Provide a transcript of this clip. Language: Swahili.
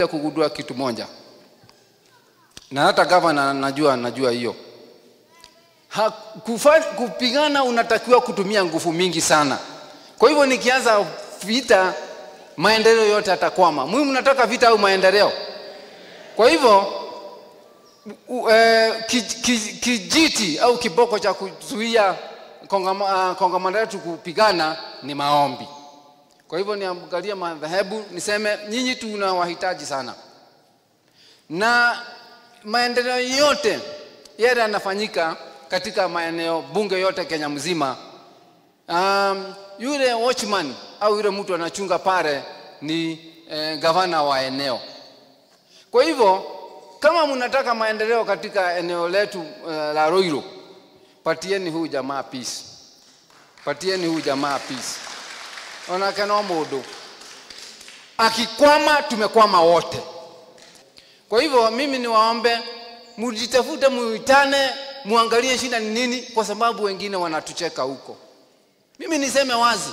kugundua kitu moja, na hata gavana najua hiyo. Kupigana unatakiwa kutumia nguvu mingi sana. Kwa hivyo nikianza vita, maendeleo yote yatakwama. Mimi mnataka vita au maendeleo? Kwa hivyo kijiti au kiboko cha kuzuia kongamano letu kupigana ni maombi. Kwa hivyo niangalie madhehebu niseme nyinyi tunawahitaji sana. Na maendeleo yote yale yanafanyika katika maeneo bunge yote Kenya mzima. Yule watchman au yule mtu anachunga pale ni gavana wa eneo. Kwa hivyo kama mnataka maendeleo katika eneo letu la Ruiru, patieni huyu jamaa peace. Patieni huyu jamaa peace. Onakana modo. Akikwama tumekwama wote. Kwa hivyo mimi niwaombe mujitafute, muitane, muangalie shida ni nini, kwa sababu wengine wanatucheka huko. Mimi niseme wazi,